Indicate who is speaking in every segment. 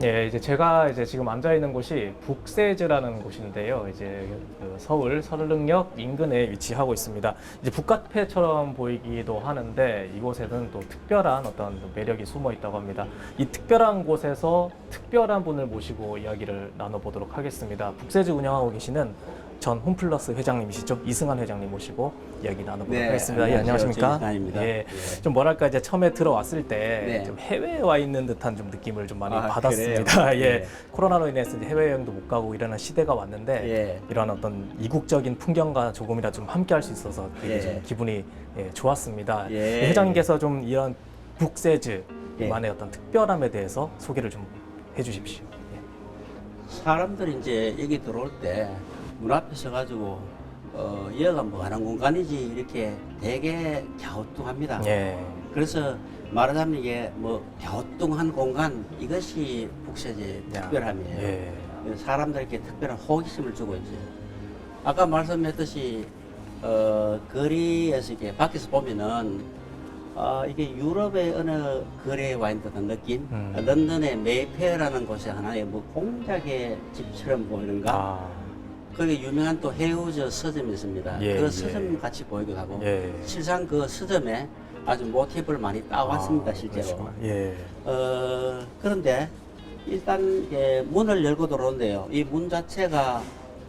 Speaker 1: 예, 이제 제가 지금 앉아 있는 곳이 북세즈라는 곳인데요. 이제 그 서울 서른역 인근에 위치하고 있습니다. 이제 북카페처럼 보이기도 하는데 이곳에는 또 특별한 어떤 매력이 숨어 있다고 합니다. 이 특별한 곳에서 특별한 분을 모시고 이야기를 나눠보도록 하겠습니다. 북세즈 운영하고 계시는 전 홈플러스 회장님이시죠? 이승환 회장님 모시고 이야기 나눠보도록 하겠습니다. 예, 안녕하십니까?
Speaker 2: 이승환입니다.
Speaker 1: 예, 좀 뭐랄까 이제 처음에 들어왔을 때
Speaker 2: 네.
Speaker 1: 좀 해외에 와 있는 듯한 좀 느낌을 좀 많이
Speaker 2: 아,
Speaker 1: 받았습니다.
Speaker 2: 그래요?
Speaker 1: 예,
Speaker 2: 네.
Speaker 1: 코로나로 인해서 이제 해외여행도 못 가고 이러는 시대가 왔는데
Speaker 2: 예.
Speaker 1: 이런 어떤 이국적인 풍경과 조금이라도 좀 함께할 수 있어서 되게
Speaker 2: 예.
Speaker 1: 좀 기분이 좋았습니다.
Speaker 2: 예.
Speaker 1: 회장님께서 좀 이런 북세즈만의
Speaker 2: 예.
Speaker 1: 어떤 특별함에 대해서 소개를 좀 해주십시오.
Speaker 2: 사람들이 이제 여기 들어올 때 문 앞에 서가지고 여기가 뭐 하는 공간이지 이렇게 되게 갸우뚱합니다.
Speaker 1: 예.
Speaker 2: 그래서 말하자면 이게 뭐 갸우뚱한 공간 이것이 북세즈의
Speaker 1: 야.
Speaker 2: 특별함이에요.
Speaker 1: 예.
Speaker 2: 사람들에게 특별한 호기심을 주고 있죠. 아까 말씀했듯이 거리에서 이렇게 밖에서 보면은 이게 유럽의 어느 거리에 와 있는 듯한 느낌. 런던의 메이페어라는 곳에 하나의 뭐 공작의 집처럼 보이는가.
Speaker 1: 아.
Speaker 2: 거기 유명한 또 헤우저 서점이 있습니다.
Speaker 1: 예,
Speaker 2: 그
Speaker 1: 예.
Speaker 2: 서점 같이 보이기도 하고.
Speaker 1: 예.
Speaker 2: 실상 그 서점에 아주 모티브를 많이 따왔습니다, 실제로.
Speaker 1: 그러시구나. 예.
Speaker 2: 그런데 일단 이제 문을 열고 들어오는데요. 이 문 자체가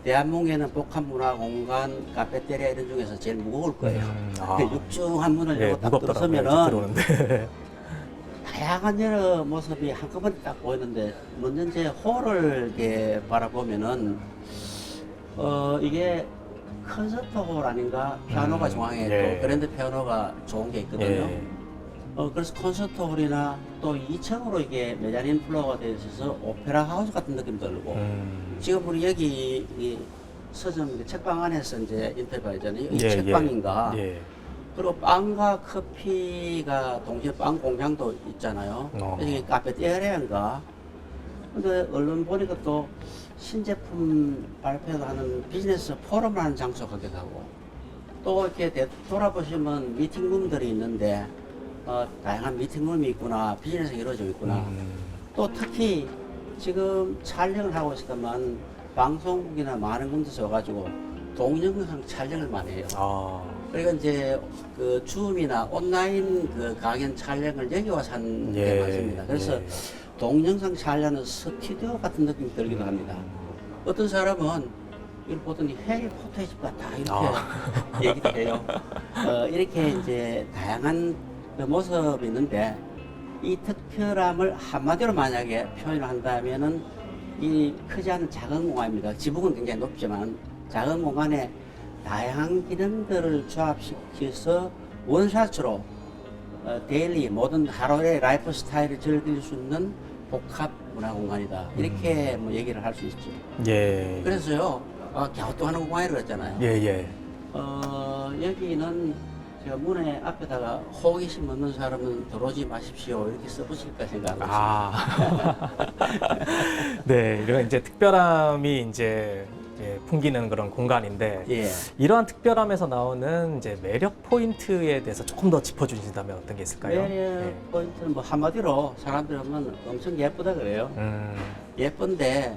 Speaker 2: 대한민국에는 복합문화공간, 카페테리아 이런 중에서 제일 무거울 거예요. 육중한 문을
Speaker 1: 예,
Speaker 2: 열고 딱
Speaker 1: 무겁더라고요.
Speaker 2: 들어서면은
Speaker 1: 들어오는데.
Speaker 2: 다양한 여러 모습이 한꺼번에 딱 보이는데 먼저 이제 홀을 이렇게 바라보면은 이게 콘서트 홀 아닌가? 피아노가 중앙에
Speaker 1: 예.
Speaker 2: 또 그랜드 피아노가 좋은 게 있거든요.
Speaker 1: 예.
Speaker 2: 그래서 콘서트 홀이나 또 2층으로 이게 메자린 플로어가 되어 있어서 오페라 하우스 같은 느낌 들고 지금 우리 여기 이 서점 책방 안에서 이제 인터뷰 하잖아요. 이
Speaker 1: 예,
Speaker 2: 책방인가?
Speaker 1: 예.
Speaker 2: 그리고 빵과 커피가 동시에 빵 공장도 있잖아요. 이게 카페테리아인가? 근데 언론 보니까 또 신제품 발표도 하는 비즈니스 포럼을 하는 장소 같기도 하고 또 이렇게 돌아보시면 미팅룸들이 있는데 다양한 미팅룸이 있구나, 비즈니스가 이루어지고 있구나. 또 특히 지금 촬영을 하고 있었다만 방송국이나 많은 군데서 와가지고 동영상 촬영을 많이 해요. 그러니까 이제 그 줌이나 온라인 그 강연 촬영을 여기 와서 하는 게 많습니다. 그래서 동영상 촬영하는 스튜디오 같은 느낌이 들기도 합니다. 어떤 사람은 이걸 보더니 해리포터의 집 같다 이렇게 얘기도 해요. 이렇게 이제 다양한 그 모습이 있는데 이 특별함을 한마디로 만약에 표현을 한다면은 이 크지 않은 작은 공간입니다. 지붕은 굉장히 높지만 작은 공간에 다양한 기능들을 조합시켜서 원샷으로 데일리 모든 하루의 라이프 스타일을 즐길 수 있는 복합 문화 공간이다. 이렇게 뭐 얘기를 할 수 있죠.
Speaker 1: 예.
Speaker 2: 그래서요, 갸우뚱하는 공간이라고 했잖아요.
Speaker 1: 예, 예.
Speaker 2: 여기는 제가 문에 앞에다가 호기심 없는 사람은 들어오지 마십시오. 이렇게 써붙일까 생각하고 있습니다.
Speaker 1: 네, 이런 이제 특별함이 이제 풍기는 그런 공간인데
Speaker 2: 예.
Speaker 1: 이러한 특별함에서 나오는 이제 매력 포인트에 대해서 조금 더 짚어주신다면 어떤 게 있을까요?
Speaker 2: 매력 포인트는 뭐 한마디로 사람들이 보면 엄청 예쁘다 그래요. 예쁜데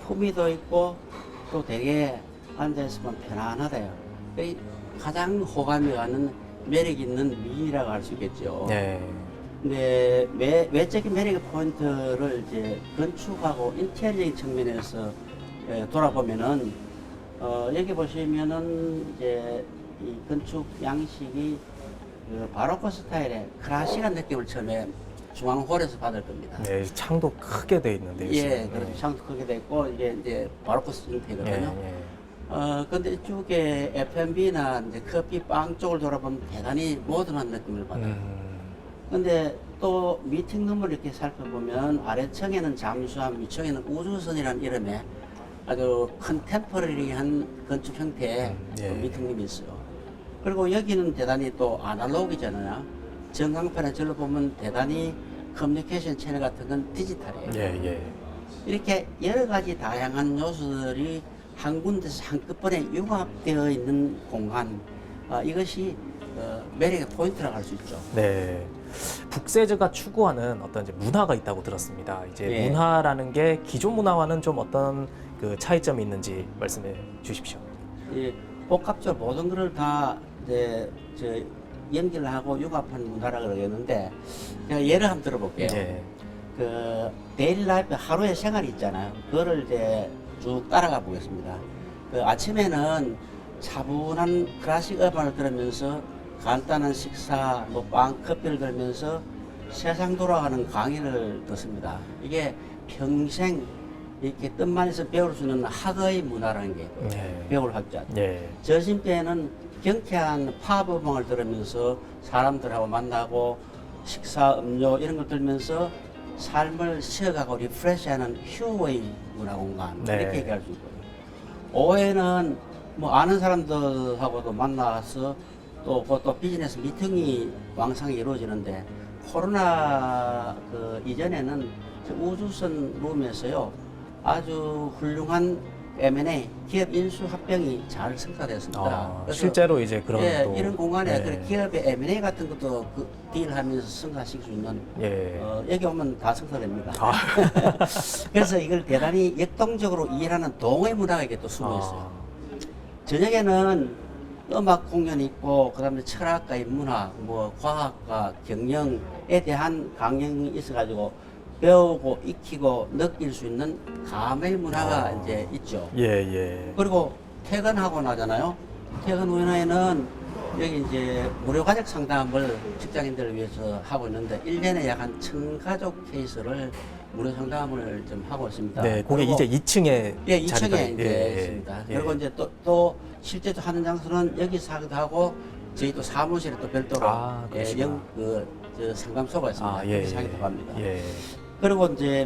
Speaker 2: 품위도 있고 또 되게 앉아있으면 편안하대요. 가장 호감이 가는 매력 있는 미라고 할 수 있겠죠.
Speaker 1: 네.
Speaker 2: 근데 외적인 매력 포인트를 이제 건축하고 인테리어적인 측면에서 돌아보면은 여기 보시면은 이제 이 건축 양식이 그 바로크 스타일의 클래식한 느낌을 처음에 중앙홀에서 받을 겁니다.
Speaker 1: 네, 창도 크게 돼 있는데요.
Speaker 2: 예, 그렇죠. 창도 크게 돼 있고 이게 이제 바로크 형태거든요. 근데 이쪽에 F&B나 이제 커피 빵 쪽을 돌아보면 대단히 모던한 느낌을 받아요. 근데 또 미팅룸을 이렇게 살펴보면 아래층에는 잠수함, 위층에는 우주선이라는 이름의 아주 컨템퍼러리한 건축 형태의 미팅룸이 있어요. 그리고 여기는 대단히 또 아날로그잖아요. 전광판에 절로 보면 대단히 커뮤니케이션 채널 같은 건 디지털이에요.
Speaker 1: 예, 예.
Speaker 2: 이렇게 여러 가지 다양한 요소들이 한 군데서 한꺼번에 융합되어 있는 공간, 이것이 매력의 포인트라고 할 수 있죠.
Speaker 1: 네. 북세즈가 추구하는 어떤 이제 문화가 있다고 들었습니다. 이제
Speaker 2: 예.
Speaker 1: 문화라는 게 기존 문화와는 좀 어떤 그 차이점이 있는지 말씀해 주십시오.
Speaker 2: 이 복합적 모든 것을 다 이제 연결을 하고 융합한 문화라고 그러겠는데 제가 예를 한번 들어볼게요.
Speaker 1: 예.
Speaker 2: 그 데일리 라이프 하루의 생활이 있잖아요. 그거를 이제 쭉 따라가 보겠습니다. 그 아침에는 차분한 클래식 음악을 들으면서 간단한 식사, 뭐 빵, 커피를 들으면서 세상 돌아가는 강의를 듣습니다. 이게 평생 이렇게 뜻만 있어 배울 수 있는 학의 문화라는 게 있고요.
Speaker 1: 예.
Speaker 2: 배울 학자.
Speaker 1: 예.
Speaker 2: 점심 때는 경쾌한 팝 음악을 들으면서 사람들하고 만나고 식사, 음료 이런 걸 들으면서 삶을 쉬어가고 리프레시하는 휴의 문화 공간
Speaker 1: 네.
Speaker 2: 이렇게 얘기할 수 있거든요. 오후에는 뭐 아는 사람들하고도 만나서 또 비즈니스 미팅이 왕성히 이루어지는데 코로나 그 이전에는 저 우주선 룸에서요 아주 훌륭한 M&A 기업 인수 합병이 잘 성사됐습니다. 그래서
Speaker 1: 실제로 이제 그런
Speaker 2: 예,
Speaker 1: 또
Speaker 2: 이런 공간에
Speaker 1: 예.
Speaker 2: 그 기업의 M&A 같은 것도 그 딜하면서 성사시킬 수 있는
Speaker 1: 예.
Speaker 2: 여기 오면 다 성사됩니다.
Speaker 1: 아.
Speaker 2: 그래서 이걸 대단히 역동적으로 이해하는 동의 문화가 이게 또 숨어 있어요. 저녁에는 음악 공연이 있고 그다음에 철학과 인문학, 뭐 과학과 경영에 대한 강연이 있어가지고 배우고 익히고 느낄 수 있는 감의 문화가 이제 있죠.
Speaker 1: 예, 예.
Speaker 2: 그리고 퇴근하고 나잖아요. 퇴근 후에는 여기 이제 무료 가족 상담을 직장인들을 위해서 하고 있는데 1년에 약 한 1000가족 케이스를 무료 상담을 좀 하고 있습니다.
Speaker 1: 네, 그게
Speaker 2: 그리고
Speaker 1: 이제 2층에
Speaker 2: 예, 2층에 이제
Speaker 1: 예,
Speaker 2: 있습니다.
Speaker 1: 예.
Speaker 2: 그리고 이제 또 실제로 하는 장소는 여기서 하기도 하고 저희 또 사무실에 또 별도로
Speaker 1: 그러시구나.
Speaker 2: 저 상담소가 있습니다.
Speaker 1: 예,
Speaker 2: 여기서 하기도 합니다.
Speaker 1: 예.
Speaker 2: 그리고 이제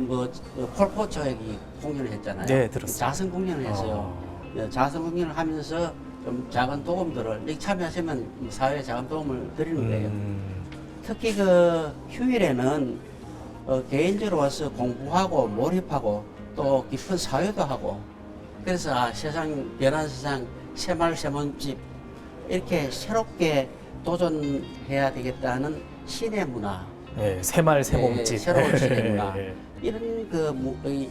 Speaker 2: 폴 포처 여기 공연을 했잖아요.
Speaker 1: 네, 들었습니다.
Speaker 2: 자선 공연을 했어요. 예, 자선 공연을 하면서 좀 작은 도움들을 여기 참여하시면 사회에 작은 도움을 드리는 거예요. 특히 그 휴일에는 개인적으로 와서 공부하고 몰입하고 또 깊은 사회도 하고 그래서 세상 변한 세상 새말 새몸집 이렇게 새롭게 도전해야 되겠다는 신의 문화.
Speaker 1: 예, 새말 새몸집.
Speaker 2: 새로운 신의 문화.
Speaker 1: 예.
Speaker 2: 이런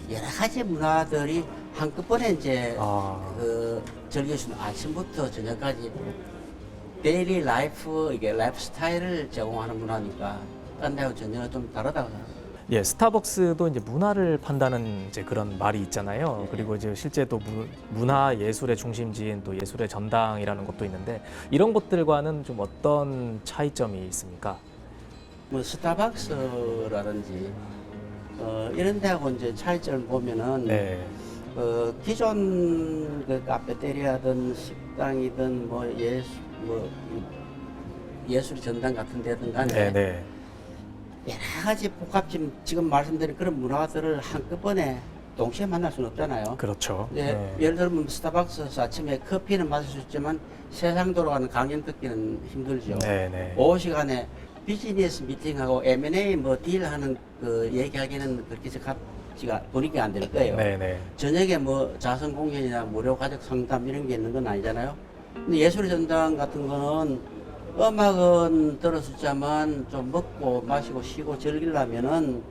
Speaker 2: 여러 가지 문화들이 한꺼번에 이제 즐길 수 있는 아침부터 저녁까지 데일리 라이프 이게 라이프 스타일을 제공하는 문화니까 딴 데하고 전혀 좀 다르다고 생각합니다.
Speaker 1: 예, 스타벅스도 이제 문화를 판다는 이제 그런 말이 있잖아요. 그리고 이제 실제 또 문화 예술의 중심지인 또 예술의 전당이라는 것도 있는데 이런 것들과는 좀 어떤 차이점이 있습니까?
Speaker 2: 뭐 스타벅스라든지 이런 데하고 이제 차이점을 보면은
Speaker 1: 네.
Speaker 2: 기존 그 카페테리아든 식당이든 예술의 전당 같은 데든 간에
Speaker 1: 네, 네.
Speaker 2: 여러 가지 복합적 지금 말씀드린 그런 문화들을 한꺼번에 동시에 만날 수는 없잖아요.
Speaker 1: 그렇죠.
Speaker 2: 네, 예를 들면 스타벅스에서 아침에 커피는 마실 수 있지만 세상 돌아가는 강연 듣기는 힘들죠.
Speaker 1: 네, 네.
Speaker 2: 오후 시간에 비즈니스 미팅하고 M&A 뭐 딜하는 그 얘기하기는 그렇게 분위기가 안 될 거예요.
Speaker 1: 네, 네.
Speaker 2: 저녁에 뭐 자선 공연이나 무료 가족 상담 이런 게 있는 건 아니잖아요. 근데 예술의 전당 같은 거는 음악은 들었었지만 좀 먹고 마시고 쉬고 즐기려면은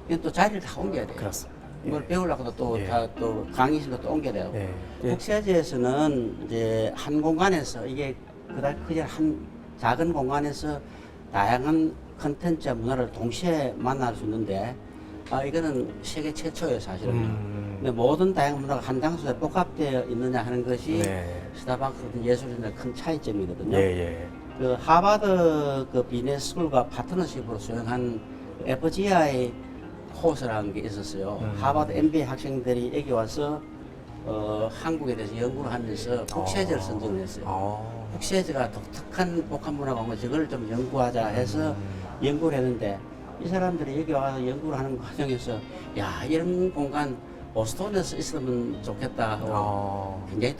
Speaker 2: 이건 또 자리를 다 옮겨야 돼요.
Speaker 1: 그렇습니다.
Speaker 2: 이걸 배우려고 또
Speaker 1: 예.
Speaker 2: 다 또 강의실로 또 옮겨야 돼요.
Speaker 1: 예. 예.
Speaker 2: 국세지에서는 이제 한 공간에서 이게 그다지 크지 한 작은 공간에서 다양한 컨텐츠 문화를 동시에 만날 수 있는데 이거는 세계 최초예요 사실은. 근데 모든 다양한 문화가 한 장소에 복합되어 있느냐 하는 것이
Speaker 1: 네.
Speaker 2: 스타벅스 예술인의 큰 차이점이거든요.
Speaker 1: 예, 예.
Speaker 2: 그 하버드 그 비즈니스 스쿨과 파트너십으로 수행한 FGI 코스라는 게 있었어요. 하버드 MBA 학생들이 여기 와서 한국에 대해서 연구를 하면서 국세제를 선정을 했어요. 국세제가 독특한 복합 문화가 온 저걸 좀 연구하자 해서 연구를 했는데 이 사람들이 여기 와서 연구를 하는 과정에서 야 이런 공간 보스턴에서 있으면 좋겠다 하고 굉장히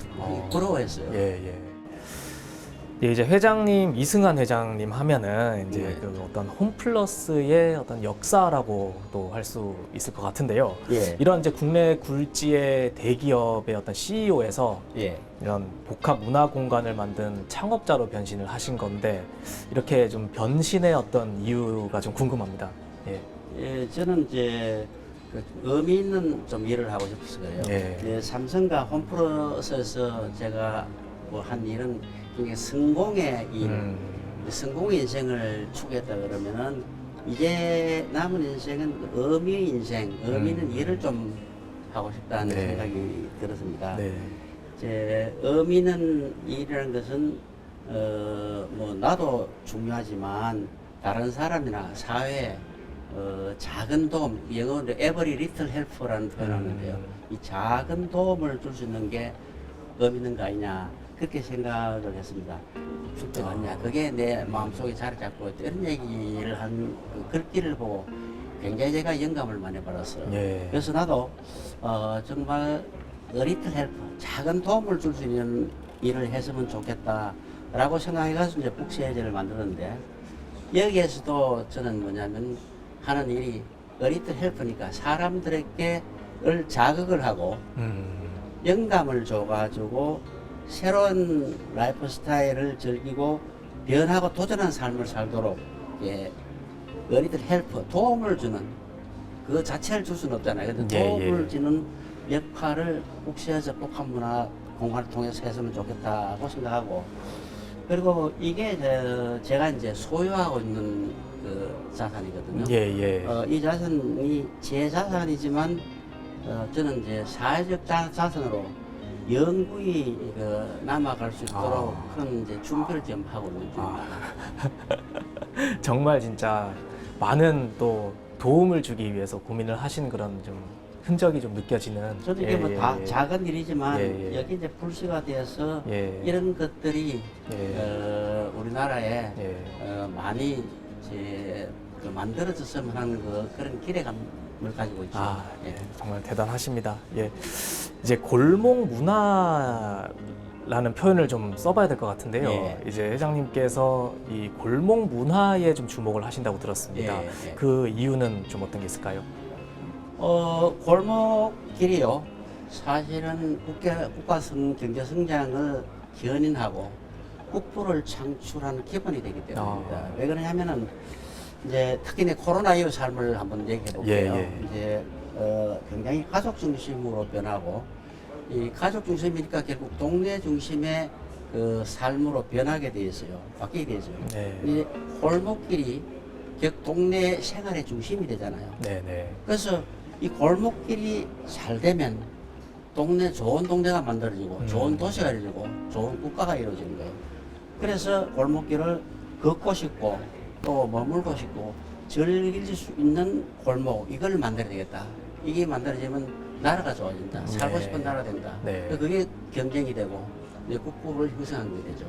Speaker 2: 부러워했어요.
Speaker 1: 예, 예. 예, 이제 회장님 이승환 회장님 하면은 이제
Speaker 2: 네.
Speaker 1: 그 어떤 홈플러스의 어떤 역사라고도 할 수 있을 것 같은데요.
Speaker 2: 예.
Speaker 1: 이런 이제 국내 굴지의 대기업의 어떤 CEO에서
Speaker 2: 예.
Speaker 1: 이런 복합 문화 공간을 만든 창업자로 변신을 하신 건데 이렇게 좀 변신의 어떤 이유가 좀 궁금합니다. 예.
Speaker 2: 예, 저는 이제 그 의미 있는 좀 일을 하고 싶었어요.
Speaker 1: 예.
Speaker 2: 예, 삼성과 홈플러스에서 제가 뭐 한 일은 굉장히 성공의 일, 성공의 인생을 추구했다 그러면은 이제 남은 인생은 그 의미의 인생, 의미 있는 일을 좀 하고 싶다는
Speaker 1: 네.
Speaker 2: 생각이 들었습니다.
Speaker 1: 네.
Speaker 2: 이제 의미 있는 일이라는 것은 뭐 나도 중요하지만 다른 사람이나 사회에 작은 도움, 영어로 every little help라는 표현을 하는데요. 이 작은 도움을 줄 수 있는 게 의미 있는 거 아니냐, 그렇게 생각을 했습니다. 죽지 않냐, 그게 내 마음속에 자리 잡고 있다. 이런 얘기를 한 그 글귀를 보고 굉장히 제가 영감을 많이 받았어요.
Speaker 1: 예.
Speaker 2: 그래서 나도 정말 little help, 작은 도움을 줄 수 있는 일을 했으면 좋겠다라고 생각해가지고 이제 북세제를 만들었는데, 여기에서도 저는 뭐냐면 하는 일이 little help니까 사람들에게 자극을 하고 영감을 줘가지고 새로운 라이프 스타일을 즐기고 변하고 도전한 삶을 살도록 little help, 도움을 주는 그 자체를 줄 수는 없잖아요. 근데
Speaker 1: 예,
Speaker 2: 도움을
Speaker 1: 예.
Speaker 2: 주는 역할을 북시에서 복합문화 공간을 통해서 했으면 좋겠다고 생각하고, 그리고 이게 제가 이제 소유하고 있는 그 자산이거든요.
Speaker 1: 예, 예.
Speaker 2: 이 자산이 제 자산이지만 저는 이제 사회적 자산으로 영구히 남아갈 수 있도록 그런 이제 준비를 좀 하고 있는 중입니다.
Speaker 1: 정말 진짜 많은 또 도움을 주기 위해서 고민을 하신 그런 좀 흔적이 좀 느껴지는.
Speaker 2: 저도 이게 뭐 다 작은 일이지만
Speaker 1: 예, 예.
Speaker 2: 여기 이제 불씨가 되어서
Speaker 1: 예.
Speaker 2: 이런 것들이 우리나라에
Speaker 1: 예.
Speaker 2: 많이 이제 만들어졌으면 하는 그런 기대감을 가지고 있죠.
Speaker 1: 아,
Speaker 2: 예.
Speaker 1: 예, 정말 대단하십니다. 예. 이제 골목 문화라는 표현을 좀 써봐야 될 것 같은데요.
Speaker 2: 예.
Speaker 1: 이제 회장님께서 이 골목 문화에 좀 주목을 하신다고 들었습니다.
Speaker 2: 예, 예.
Speaker 1: 그 이유는 좀 어떤 게 있을까요?
Speaker 2: 골목길이요. 사실은 국가 경제 성장을 견인하고 국부를 창출하는 기본이 되기 때문입니다. 왜 그러냐면은 이제 특히 내 코로나 이후 삶을 한번 얘기해 볼게요.
Speaker 1: 예, 예.
Speaker 2: 이제 굉장히 가족 중심으로 변하고, 이 가족 중심이니까 결국 동네 중심의 그 삶으로 변하게 돼 있어요. 바뀌게 되죠.
Speaker 1: 네.
Speaker 2: 이제 골목길이 결국 동네 생활의 중심이 되잖아요.
Speaker 1: 네네.
Speaker 2: 그래서 이 골목길이 잘 되면 좋은 동네가 만들어지고 좋은 도시가 이루어지고 좋은 국가가 이루어지는 거예요. 그래서 골목길을 걷고 싶고 또 머물고 싶고 즐길 수 있는 골목, 이걸 만들어야 되겠다. 이게 만들어지면 나라가 좋아진다. 살고
Speaker 1: 네.
Speaker 2: 싶은 나라 된다.
Speaker 1: 네.
Speaker 2: 그게 경쟁이 되고 이제 국부를 형성하게 되죠.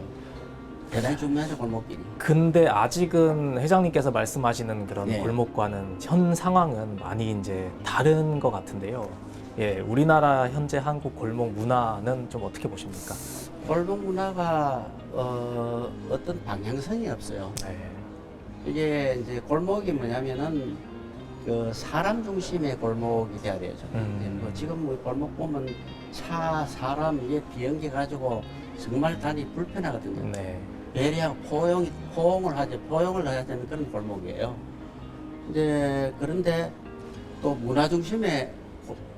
Speaker 2: 대단히 중요하죠, 골목길이.
Speaker 1: 근데 아직은 회장님께서 말씀하시는 그런
Speaker 2: 예.
Speaker 1: 골목과는 현 상황은 많이 이제 다른 것 같은데요. 예, 우리나라 현재 한국 골목 문화는 좀 어떻게 보십니까?
Speaker 2: 골목 문화가 어떤 방향성이 없어요.
Speaker 1: 네.
Speaker 2: 이게 이제 골목이 뭐냐면은 그 사람 중심의 골목이 돼야 되죠. 뭐 지금 뭐 골목 보면 사람 이게 비행기 가지고 정말 다니 불편하거든요.
Speaker 1: 네.
Speaker 2: 배려하고 포용을 해야 되는 그런 골목이에요. 이제 그런데 또 문화 중심의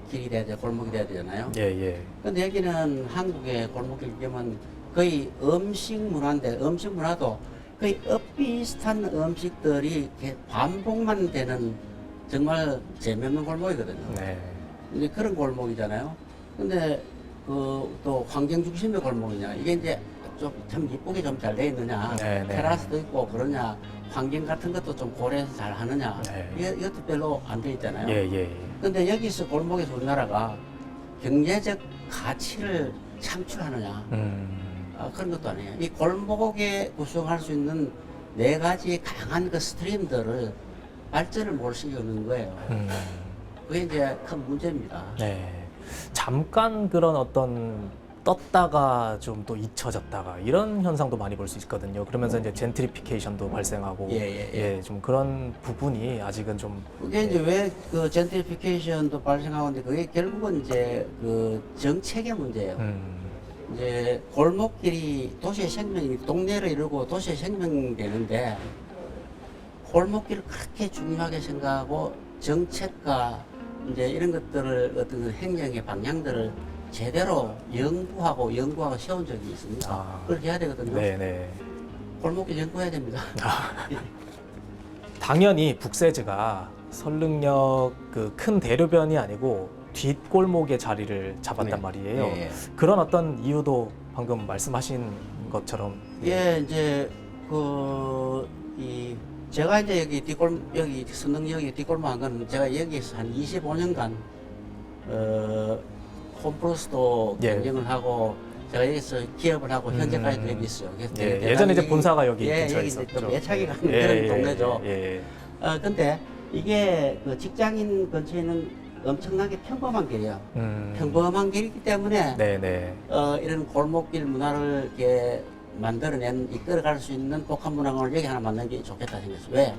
Speaker 2: 길이 돼야 돼, 골목이 돼야 되잖아요.
Speaker 1: 예, 예.
Speaker 2: 근데 여기는 한국의 골목길 보면 거의 음식 문화인데, 음식 문화도 거의 비슷한 음식들이 이렇게 반복만 되는 정말 재미없는 골목이거든요.
Speaker 1: 네.
Speaker 2: 이제 그런 골목이잖아요. 근데 또 환경 중심의 골목이냐, 이게 이제 좀 참 이쁘게 좀 잘 돼 있느냐,
Speaker 1: 네, 네.
Speaker 2: 테라스도 있고 그러냐, 환경 같은 것도 좀 고려해서 잘 하느냐,
Speaker 1: 네.
Speaker 2: 이것도 별로 안 돼 있잖아요.
Speaker 1: 예, 예.
Speaker 2: 근데 여기서 골목에서 우리나라가 경제적 가치를 창출하느냐, 그런 것도 아니에요. 이 골목에 구성할 수 있는 4가지 강한 그 스트림들을 발전을 못 시키는 거예요. 그게 이제 큰 문제입니다.
Speaker 1: 네. 잠깐 그런 어떤 떴다가 좀 또 잊혀졌다가 이런 현상도 많이 볼 수 있거든요. 그러면서 이제 젠트리피케이션도 발생하고 좀 그런 부분이 아직은 좀
Speaker 2: 그게 이제 왜 그 젠트리피케이션도 발생하는데 그게 결국은 이제 그 정책의 문제예요. 이제 골목길이 도시의 생명이 동네를 이루고 도시의 생명이 되는데 골목길을 그렇게 중요하게 생각하고 정책과 이제 이런 것들을 어떤 그 행정의 방향들을 제대로 연구하고 세운 적이 있습니다. 그렇게 해야 되거든요.
Speaker 1: 네네.
Speaker 2: 골목길 연구해야 됩니다.
Speaker 1: 당연히 북세즈가 설릉역 그 큰 대로변이 아니고 뒷골목의 자리를 잡았단
Speaker 2: 네.
Speaker 1: 말이에요.
Speaker 2: 예.
Speaker 1: 그런 어떤 이유도 방금 말씀하신 것처럼
Speaker 2: 예, 이제 제가 이제 여기 선릉역에 뒷골목 한 거는 제가 여기서 한 25년간 홈플러스도
Speaker 1: 예.
Speaker 2: 경쟁을 하고 제가 여기서 기업을 하고 현재까지도 여기 있어요. 그래서 되게
Speaker 1: 예전에 이제
Speaker 2: 대단히-
Speaker 1: 본사가 여기
Speaker 2: 예,
Speaker 1: 근처에
Speaker 2: 여기 이제
Speaker 1: 있었죠.
Speaker 2: 좀 애착이 가는 그런 동네죠.
Speaker 1: 예.
Speaker 2: 근데 이게 그 직장인 근처에 있는 엄청나게 평범한 길이에요. 평범한 길이기 때문에
Speaker 1: 네네.
Speaker 2: 이런 골목길 문화를 이렇게 만들어낸 이끌어갈 수 있는 복합 문화관을 여기 하나 만드는 게 좋겠다 생겼어요. 왜?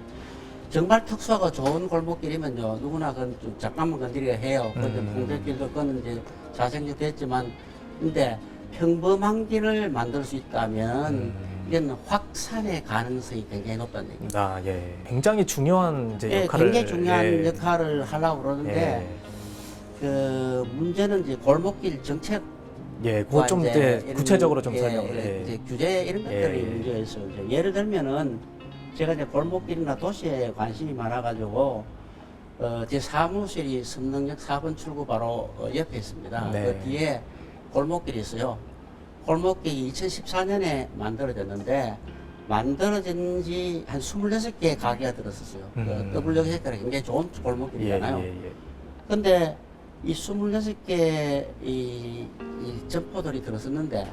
Speaker 2: 정말 특수하고 좋은 골목길이면요 누구나 그건 좀 잠깐만 건드리게 해요. 그런데 풍대길도 그건 이제 자생도 됐지만 근데 평범한 길을 만들 수 있다면 이건 확산의 가능성이 굉장히 높다는 얘기입니다.
Speaker 1: 예. 굉장히 중요한 이제
Speaker 2: 예,
Speaker 1: 역할을
Speaker 2: 굉장히 중요한
Speaker 1: 예.
Speaker 2: 역할을 하려고 그러는데 그 문제는 이제 골목길 정책
Speaker 1: 예, 그거 좀 이제 구체적으로 좀 설명을.
Speaker 2: 이제 규제 이런 것들이 문제가 있어요. 이제 예를 들면은 제가 이제 골목길이나 도시에 관심이 많아가지고 제 사무실이 선릉역 4번 출구 바로 옆에 있습니다.
Speaker 1: 네.
Speaker 2: 그 뒤에 골목길이 있어요. 골목길이 2014년에 만들어졌는데 만들어진 지 한 26개의 가게가 들었었어요. 그 W 색깔이 굉장히 좋은 골목길이잖아요. 근데 이 26개 이 점포들이 들었었는데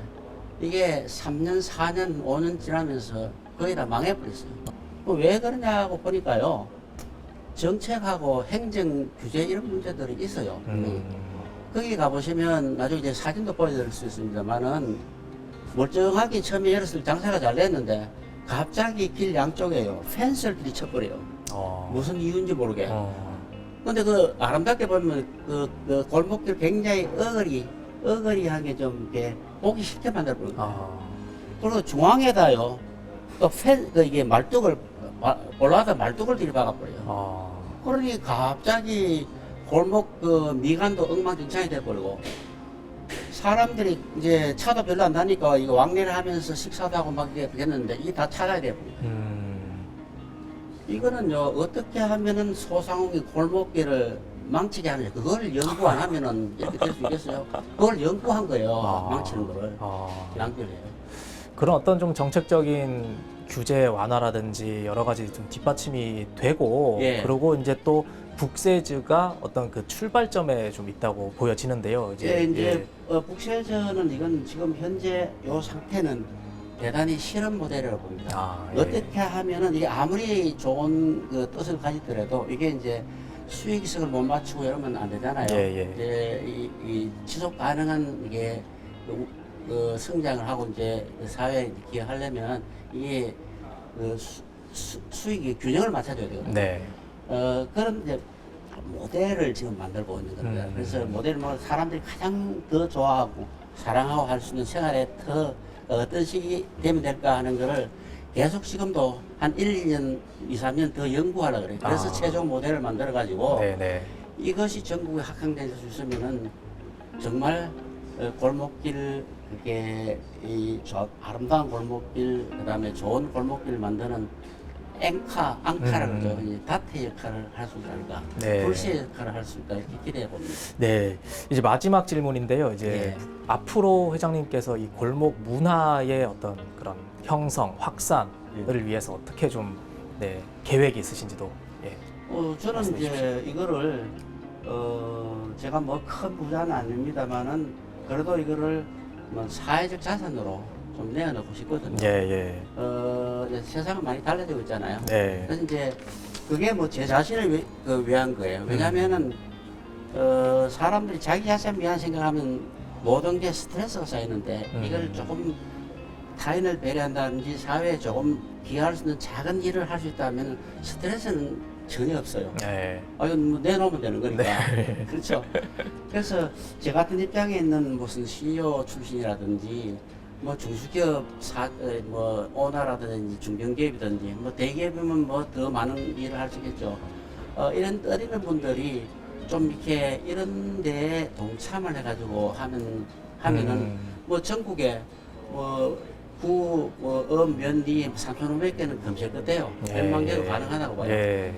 Speaker 2: 이게 3년, 4년, 5년 지나면서 거의 다 망해버렸어요. 왜 그러냐고 보니까요. 정책하고 행정 규제 이런 문제들이 있어요. 거기 가보시면 나중에 이제 사진도 보여드릴 수 있습니다만은 멀쩡하게 처음에 열었을 때 장사가 잘 됐는데 갑자기 길 양쪽에요. 펜스를 들이쳐버려요. 무슨 이유인지 모르게. 근데 그 아름답게 보면 그 골목길 굉장히 어거리하게 좀 이렇게 보기 쉽게 만들어버려요. 그리고 중앙에다요. 또 이게 볼라다 말뚝을 들이박아버려요. 그러니 갑자기 골목 그 미간도 엉망진창이 돼버리고 사람들이 이제 차도 별로 안 다니까 이거 왕래를 하면서 식사도 하고 막 이렇게 됐는데 이게 다 찾아야 돼버려요. 이거는요 어떻게 하면은 소상공인 골목길을 망치게 하느냐 그걸 연구 안 하면은 이렇게 될 수 있겠어요? 그걸 연구한 거예요. 망치는 거를 낭비를 해요.
Speaker 1: 그런 어떤 좀 정책적인 규제 완화라든지 여러 가지 좀 뒷받침이 되고 그리고 이제 또 북세즈가 어떤 그 출발점에 좀 있다고 보여지는데요.
Speaker 2: 이제 북세즈는 이건 지금 현재 요 상태는 대단히 실험 모델이라고 봅니다. 어떻게 하면은 이게 아무리 좋은 그 뜻을 가지더라도 이게 이제 수익성을 못 맞추고 이러면 안 되잖아요. 이제 이 지속 가능한 이게 그 성장을 하고 이제 사회에 기여하려면 이게 그 수익이 균형을 맞춰줘야 되거든요. 그런 이제 모델을 지금 만들고 있는 겁니다. 그래서 모델을 사람들이 가장 더 좋아하고 사랑하고 할 수 있는 생활에 더 어떤 식이 되면 될까 하는 거를 계속 지금도 한 1, 2년, 2, 3년 더 연구하려고 그래요. 그래서 최종 모델을 만들어가지고 이것이 전국에 확산될 수 있으면은 정말 골목길 그게 아름다운 골목길 그다음에 좋은 골목길 만드는 앙카라 그러죠. 다트 역할을 할 수 있지 않을까. 불씨 역할을 할 수 있다 이렇게 기대해 봅니다.
Speaker 1: 네, 이제 마지막 질문인데요. 이제 앞으로 회장님께서 이 골목 문화의 어떤 그런 형성, 확산을 위해서 어떻게 좀 계획이 있으신지도.
Speaker 2: 저는 이제 이거를 제가 뭐 큰 부자는 아닙니다만은 그래도 이거를 뭐 사회적 자산으로 좀 내어놓고 싶거든요. 이제 세상은 많이 달라지고 있잖아요. 그래서 이제 그게 뭐 제 자신을 위한 거예요. 왜냐하면은 사람들이 자기 자신 위한 생각하면 모든 게 스트레스가 쌓이는데 이걸 조금 타인을 배려한다든지 사회에 조금 기여할 수 있는 작은 일을 할 수 있다면 스트레스는 전혀 없어요.
Speaker 1: 네.
Speaker 2: 이건 뭐 내놓으면 되는 거니까.
Speaker 1: 네.
Speaker 2: 그렇죠. 그래서 저 같은 입장에 있는 무슨 CEO 출신이라든지 뭐 중소기업 뭐 오너라든지 중견기업이든지 뭐 대기업이면 뭐 더 많은 일을 할 수 있겠죠. 이런 어리는 분들이 좀 이렇게 이런 데에 동참을 해가지고 하면은 뭐 전국에 면리 3,500개는 검색 끝에요.
Speaker 1: 예.
Speaker 2: 몇만 개도 가능하다고 봐요.
Speaker 1: 예.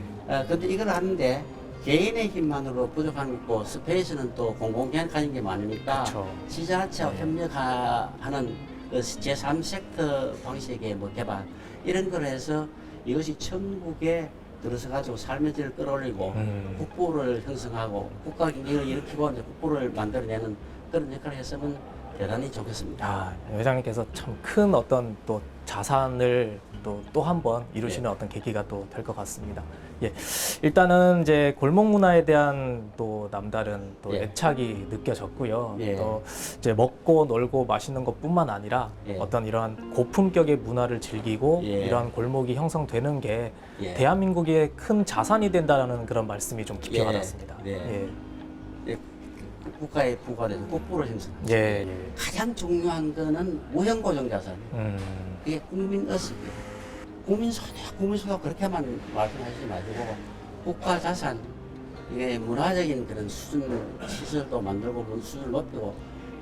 Speaker 2: 근데 이걸 하는데 개인의 힘만으로 부족한 거고 스페이스는 또 공공기관까지인 게 많으니까
Speaker 1: 그쵸.
Speaker 2: 지자체와
Speaker 1: 네.
Speaker 2: 협력하는 그 제3섹터 방식의 뭐 개발 이런 걸 해서 이것이 전국에 들어서 가지고 삶의 질을 끌어올리고 국부를 형성하고 국가 경쟁을 일으키고 이제 국부를 만들어내는 그런 역할을 했으면 대단히 좋겠습니다.
Speaker 1: 아, 회장님께서 참 큰 어떤 또 자산을 또 한 번 이루시는 어떤 계기가 또 될 것 같습니다. 예, 일단은 이제 골목 문화에 대한 또 남다른 또
Speaker 2: 예.
Speaker 1: 애착이 느껴졌고요.
Speaker 2: 예.
Speaker 1: 또 이제 먹고 놀고 마시는 것뿐만 아니라
Speaker 2: 예.
Speaker 1: 어떤 이러한 고품격의 문화를 즐기고
Speaker 2: 예.
Speaker 1: 이러한 골목이 형성되는 게
Speaker 2: 예.
Speaker 1: 대한민국의 큰 자산이 된다라는 그런 말씀이 좀 깊이
Speaker 2: 예.
Speaker 1: 와닿습니다.
Speaker 2: 예.
Speaker 1: 예.
Speaker 2: 예, 국가의 부과되는 국부를 형성하죠.
Speaker 1: 예. 예.
Speaker 2: 가장 중요한 거는 무형고정 자산. 그게 국민의식이에요. 국민소득 그렇게만 말씀하시지 마시고 국가 자산, 이게 문화적인 그런 수준, 시설도 만들고 수준을 높이고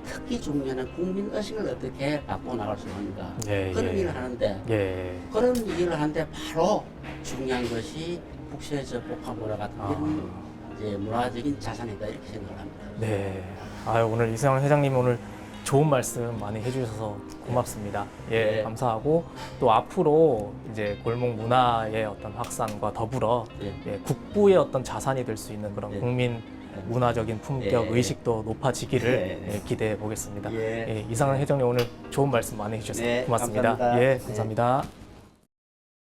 Speaker 2: 특히 중요한 건 국민의식을 어떻게 바꿔 나갈 수 있는가
Speaker 1: 예,
Speaker 2: 그런
Speaker 1: 예.
Speaker 2: 일을 하는데
Speaker 1: 예.
Speaker 2: 그런 일을 하는데 바로 중요한 것이 국세적 복합 문화 같은 이런 이제 문화적인 자산이다 이렇게 생각을 합니다.
Speaker 1: 네. 아유, 오늘 이승환 회장님 오늘 좋은 말씀 많이 해주셔서 고맙습니다. 예,
Speaker 2: 네.
Speaker 1: 감사하고 또 앞으로 이제 골목 문화의 어떤 확산과 더불어
Speaker 2: 예.
Speaker 1: 예, 국부의 어떤 자산이 될 수 있는 그런
Speaker 2: 예.
Speaker 1: 국민 문화적인 품격,
Speaker 2: 예.
Speaker 1: 의식도 높아지기를
Speaker 2: 예.
Speaker 1: 예, 기대해 보겠습니다.
Speaker 2: 예.
Speaker 1: 예, 이상한 회장님 오늘 좋은 말씀 많이 해주셔서
Speaker 2: 네,
Speaker 1: 고맙습니다.
Speaker 2: 감사합니다.
Speaker 1: 예,
Speaker 2: 네.
Speaker 1: 감사합니다.